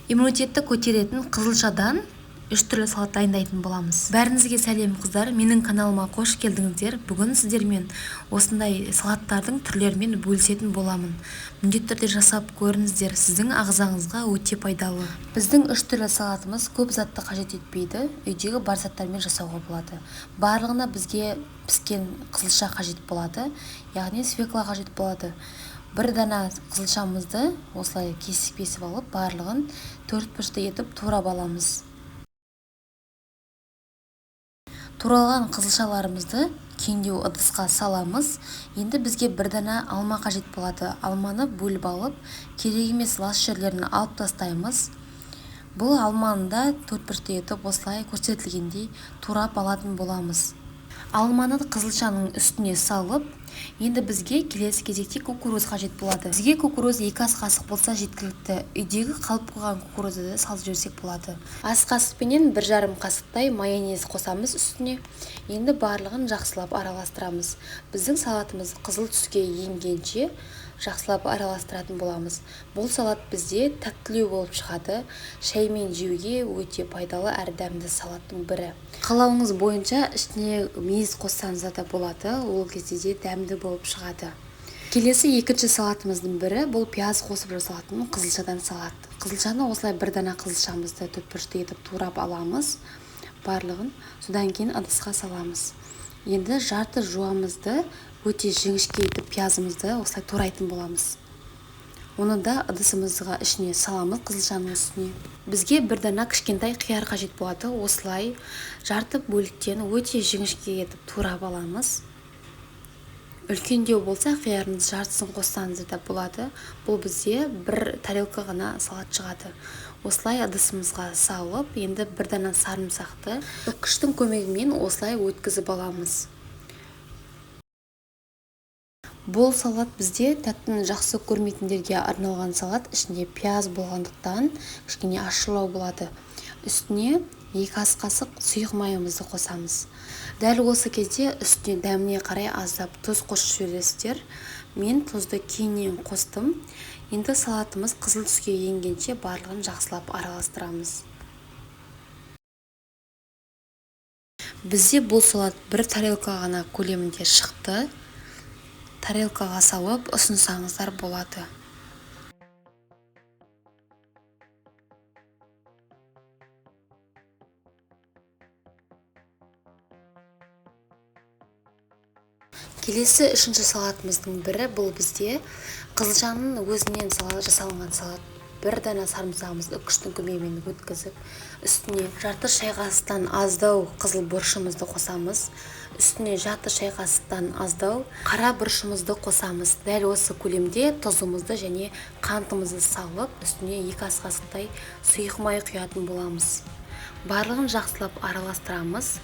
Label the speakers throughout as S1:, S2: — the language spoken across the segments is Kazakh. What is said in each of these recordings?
S1: Иммунитетті көтеретін қызылшадан 3 түрлі салат дайындайтын боламыз. Бәріңізге сәлем қыздар, менің каналыма қош келдіңіздер. Бүгін сіздермен осындай салаттардың түрлерімен бөлісетін боламын. Міндетті түрде жасап көріңіздер, сіздің ағзаңызға өте пайдалы. Біздің 3 түрлі салатымыз көп затты қажет етпейді, үйдегі бар заттармен жасауға болады. Барлығына бізге піскен қызылша қажет болады, яғни свекла қажет болады. Бір дана қызылшамызды осылай кесіп алып, барлығын 4 бұрышты етіп турап аламыз. Туралған қызылшаларымызды кеңдеу ыдысқа саламыз. Енді бізге бір дана алма қажет болады. Алманы бөліп алып, керек емес лас жерлерін алып тастаймыз. Бұл алманы да 4 бұрышты етіп осылай көрсетілгендей турап алатын боламыз. Алманы қызылшаның үстіне салып, енді бізге келесі кезекте кукуруз қажет болады. Бізге кукуруз 2 ас қасық болса жеткілікті. Үйдегі қалып қойған кукурузды салып жіберсек болады. Ас қасықпенен 1,5 қасықтай майонез қосамыз үстіне. Енді барлығын жақсылап араластырамыз. Біздің салатымыз қызыл түске енгенше жақсылап араластыратын боламыз. Бұл салат бізде тәттілеу болып шығады. Шаймен жеуге өте пайдалы әрі дәмді салаттың бірі. Қалауыңыз бойынша ішіне мейіз қоссаңыз да болады, ол кезде де дәмді болып шығады. Келесі екінші салатымыздың бірі бұл пияз қосып жасалатын қызылшадан салат. Қызылшаны осылай бір дана қызылшамызды 4 бұрышты етіп турап аламыз барлығын. Содан кейін ыдысқа саламыз. Енді жарты жуамызды өте жіңішке етіп пиязымызды осылай турайтын боламыз. Оны да ыдысымызға ішіне саламыз, қызылшаның үстіне. Бізге бір дана кішкентай қияр қажет болады. Осылай жарты бөліктен өте жіңішке етіп турап аламыз. Үлкендеу болса қиярыңыз жартысын қоссаңыз да болады. Бұл бізде бір тарелка ғана салат шығады. Осылай ыдысымызға салып, енді бір дана сарымсақты үккіштің көмегімен осылай өткізіп аламыз. Бұл салат бізде тәттіні жақсы көрмейтіндерге арналған салат. Ішінде пияз болғандықтан кішкене ащылау болады. Үстіне 2 ас қасық сұйық майымызды қосамыз. Дәл осы кезде үстіне дәміне қарай аздап тұз қосып жібересіздер. Мен тұзды кейіннен қостым. Енді салатымыз қызыл түске енгенше барлығын жақсылап араластырамыз. Бізде бұл салат бір тарелка ғана көлемінде шықты. Тарелкаға салып ұсынсаңыздар болады. Келесі үшінші салатымыздың бірі бұл бізде қызылшаның өзінен жасалынған салат. Бір дана сарымсағымызды үккіштің көмегімен өткізіп, үстіне жарты шай қасықтан аздау қызыл бұрышымызды қосамыз. Үстіне жарты шай қасықтан аздау қара бұрышымызды қосамыз. Дәл осы көлемде тұзымызды және қантымызды салып, үстіне 2 ас қасықтай сұйық май құятын боламыз. Барлығын жақсылап араластырамыз.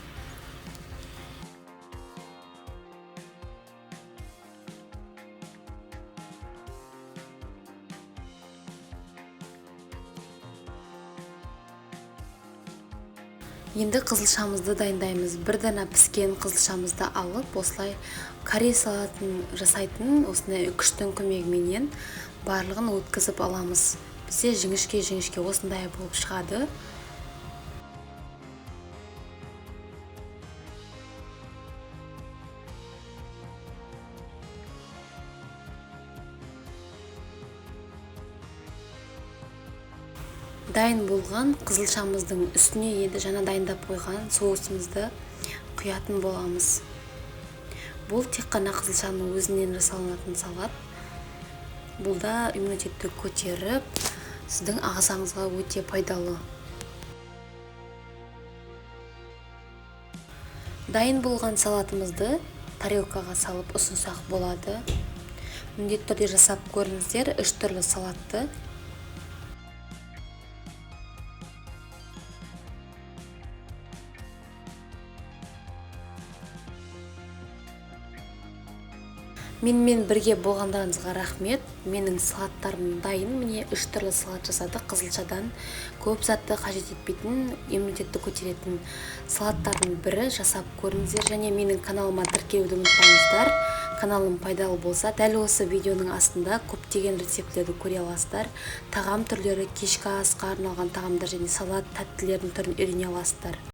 S1: Енді қызылшамызды дайындаймыз. Бір дана піскен қызылшамызды алып, осылай карри салатын жасайтын осындай үккіштің көмегімен барлығын өткізіп аламыз. Бізде жіңішке осындай болып шығады. Дайын болған қызылшамыздың үстіне енді жаңа дайындап қойған соусымызды құятын боламыз. Бұл тек қана қызылшаның өзінен жасалынатын салат. Бұл да иммунитетті көтеріп, сіздің ағзаңызға өте пайдалы. Дайын болған салатымызды тарелкаға салып ұсынсақ болады. Міндетті түрде жасап көріңіздер 3 түрлі салатты. Менімен бірге болғандарыңызға рахмет. Менің салаттарым дайын. Міне 3 түрлі салат жасадық. Қызылшадан көп затты қажет етпейтін, иммунитетті көтеретін салаттардың бірі жасап көріңіздер. Және менің каналыма тіркелуді ұмытпаңыздар. Каналым пайдалы болса, дәл осы видеоның астында көптеген рецепттерді көре аласыздар. Тағам түрлері, кешкі асқа арналған тағамдар және салат тәттілердің түрін үйрене аласыздар.